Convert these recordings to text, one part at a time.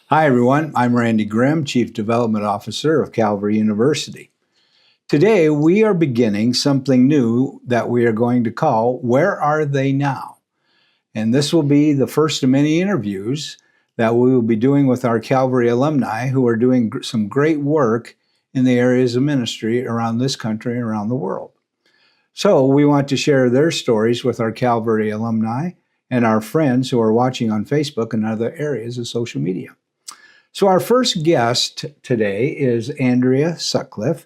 Hi, everyone. I'm Randy Grimm, Chief Development Officer of Calvary University. Today, we are beginning something new that we are going to call Where Are They Now? And this will be the first of many interviews that we will be doing with our Calvary alumni who are doing some great work in the areas of ministry around this country and around the world. So we want to share their stories with our Calvary alumni and our friends who are watching on Facebook and other areas of social media. So our first guest today is Andrea Sutcliffe.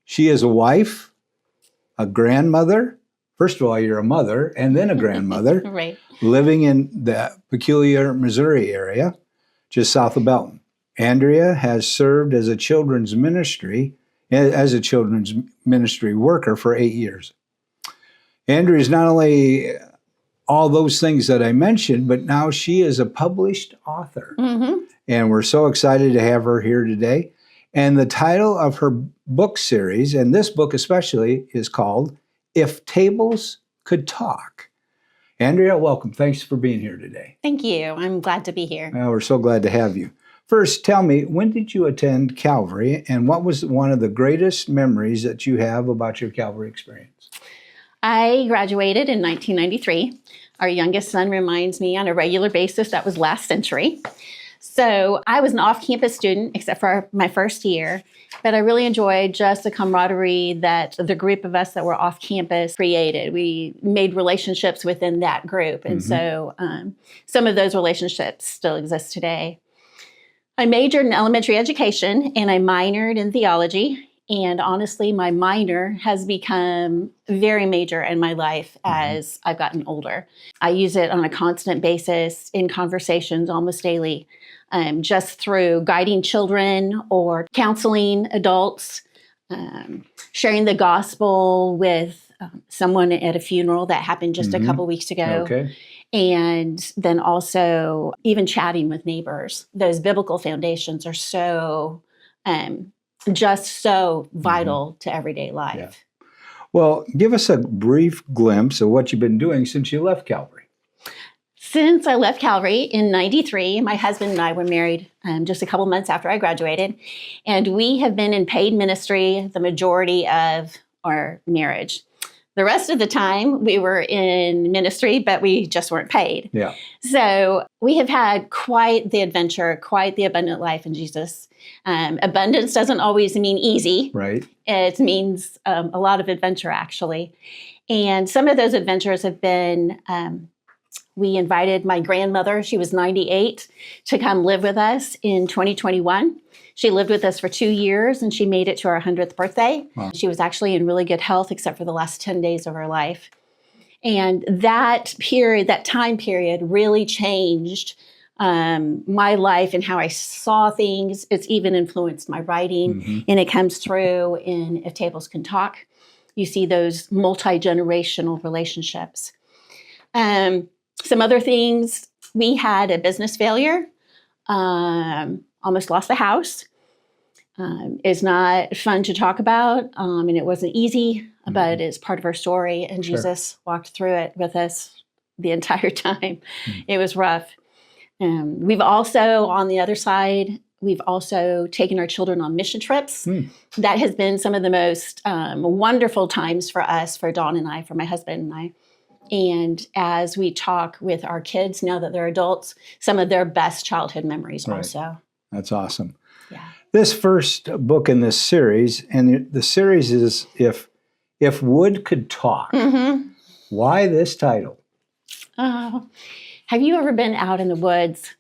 She is a wife, a grandmother. First of all, you're a mother and then a grandmother, Right. living in the peculiar Missouri area, just south of Belton. Andrea has served as a children's ministry worker for 8 years. Andrea is not only all those things that I mentioned, but now she is a published author. Mm-hmm. And we're so excited to have her here today. And the title of her book series, and this book especially, is called If Tables Could Talk. Andrea, welcome. Thanks for being here today. Thank you. I'm glad to be here. Well, we're so glad to have you. First, tell me, when did you attend Calvary, and what was one of the greatest memories that you have about your Calvary experience? I graduated in 1993. Our youngest son reminds me on a regular basis that was last century. So I was an off-campus student, except for my first year, but I really enjoyed just the camaraderie that the group of us that were off campus created. We made relationships within that group, and so some of those relationships still exist today. I majored in elementary education, and I minored in theology. And honestly, my minor has become very major in my life as I've gotten older. I use it on a constant basis in conversations almost daily, just through guiding children or counseling adults, sharing the gospel with someone at a funeral that happened just a couple weeks ago. Okay. And then also even chatting with neighbors. Those biblical foundations are so just so vital to everyday life. Yeah. Well, give us a brief glimpse of what you've been doing since you left Calvary. Since I left Calvary in 93, my husband and I were married just a couple months after I graduated. And we have been in paid ministry the majority of our marriage. The rest of the time we were in ministry, but we just weren't paid. Yeah. So we have had quite the adventure, quite the abundant life in Jesus. Abundance doesn't always mean easy. Right. It means a lot of adventure, actually. And some of those adventures have been, we invited my grandmother, she was 98, to come live with us in 2021. She lived with us for 2 years, and she made it to our 100th birthday. Wow. She was actually in really good health, except for the last 10 days of her life. And that period, that time period really changed my life and how I saw things. It's even influenced my writing, and it comes through in If Tables Can Talk. You see those multi-generational relationships. Some other things, we had a business failure, almost lost the house. It's not fun to talk about, and it wasn't easy, but it's part of our story, and Jesus walked through it with us the entire time. It was rough. We've also, on the other side, we've also taken our children on mission trips. That has been some of the most wonderful times for us, for Dawn and I, for my husband and I. And as we talk with our kids, now that they're adults, some of their best childhood memories also. That's awesome. Yeah. This first book in this series, and the series is If Wood Could Talk. Why this title? Have you ever been out in the woods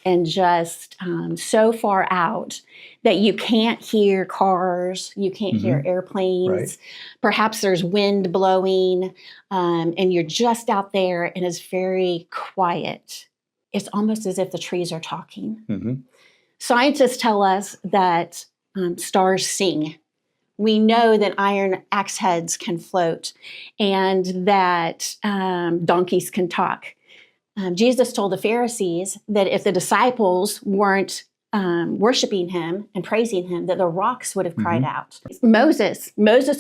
and just so far out that you can't hear cars, you can't hear airplanes, Right. Perhaps there's wind blowing, and you're just out there and it's very quiet. It's almost as if the trees are talking. Scientists tell us that stars sing. We know that iron axe heads can float and that donkeys can talk. Jesus told the Pharisees that if the disciples weren't worshiping him and praising him, that the rocks would have cried out. Moses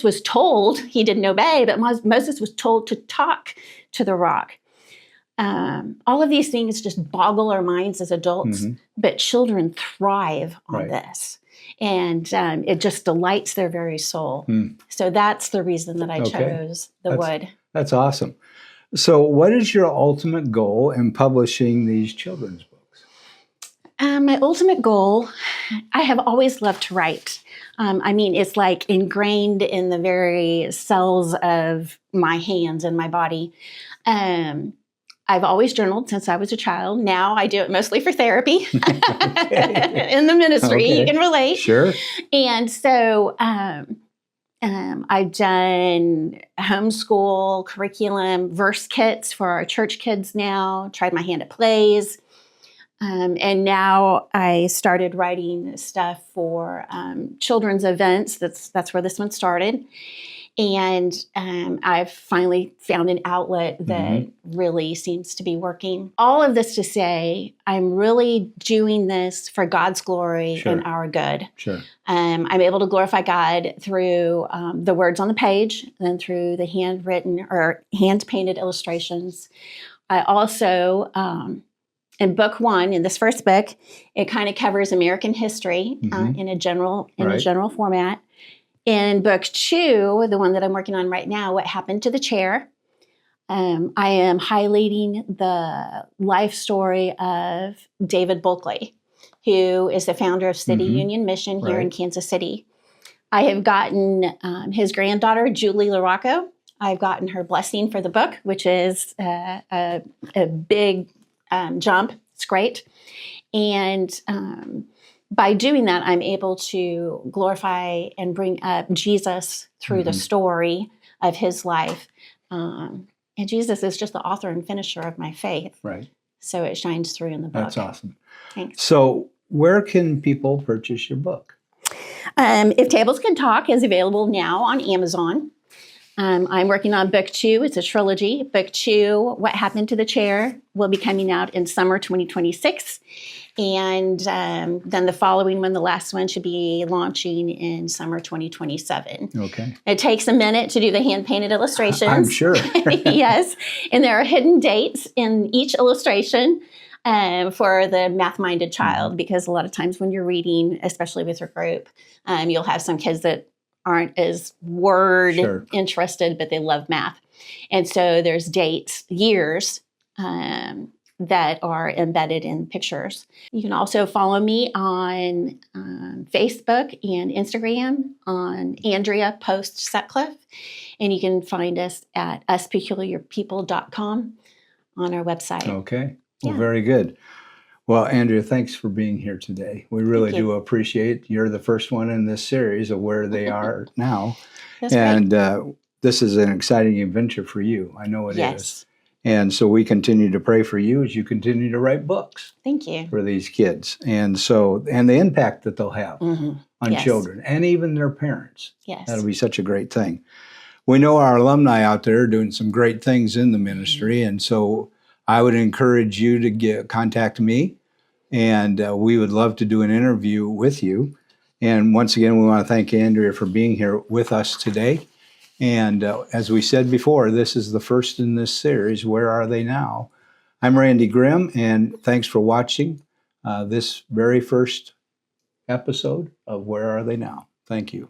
was told, he didn't obey, but Moses was told to talk to the rock. All of these things just boggle our minds as adults, but children thrive on this. And it just delights their very soul. So that's the reason that I chose the wood. That's awesome. So what is your ultimate goal in publishing these children's books? My ultimate goal, I have always loved to write. I mean, it's like ingrained in the very cells of my hands and my body. I've always journaled since I was a child. Now I do it mostly for therapy in the ministry. You can relate. Sure. And so I've done homeschool curriculum, verse kits for our church kids now, tried my hand at plays. And now I started writing stuff for children's events. That's where this one started. And I've finally found an outlet that really seems to be working. All of this to say, I'm really doing this for God's glory and our good. I'm able to glorify God through the words on the page and through the handwritten or hand-painted illustrations. I also, in book one, in this first book, it kind of covers American history in a general format. In book two, the one that I'm working on right now, What Happened to the Chair, I am highlighting the life story of David Bulkley, who is the founder of City Union Mission here in Kansas City. I have gotten his granddaughter, Julie LaRocco. I've gotten her blessing for the book, which is a big jump. It's great. And by doing that, I'm able to glorify and bring up Jesus through the story of his life. And Jesus is just the author and finisher of my faith. So it shines through in the book. That's awesome. Thanks. So where can people purchase your book? If Tables Can Talk is available now on Amazon. I'm working on book two. It's a trilogy. Book two, What Happened to the Chair, will be coming out in summer 2026. And then the following one, the last one, should be launching in summer 2027. Okay. It takes a minute to do the hand-painted illustrations. I'm sure. Yes. And there are hidden dates in each illustration for the math-minded child, because a lot of times when you're reading, especially with your group, you'll have some kids that aren't as word interested, but they love math. And so there's dates, years, that are embedded in pictures. You can also follow me on Facebook and Instagram on Andrea Sutcliffe. And you can find us at uspeculiarpeople.com on our website. Okay. Well, very good. Well, Andrea, thanks for being here today. We really do appreciate it. You're the first one in this series of Where They Are Now. And this is an exciting adventure for you. I know it is. And so we continue to pray for you as you continue to write books. Thank you. For these kids. And so, and the impact that they'll have on children and even their parents. That'll be such a great thing. We know our alumni out there are doing some great things in the ministry. And so I would encourage you to contact me, and we would love to do an interview with you. And once again, we want to thank Andrea for being here with us today. And as we said before, this is the first in this series, Where Are They Now? I'm Randy Grimm, and thanks for watching this very first episode of Where Are They Now? Thank you.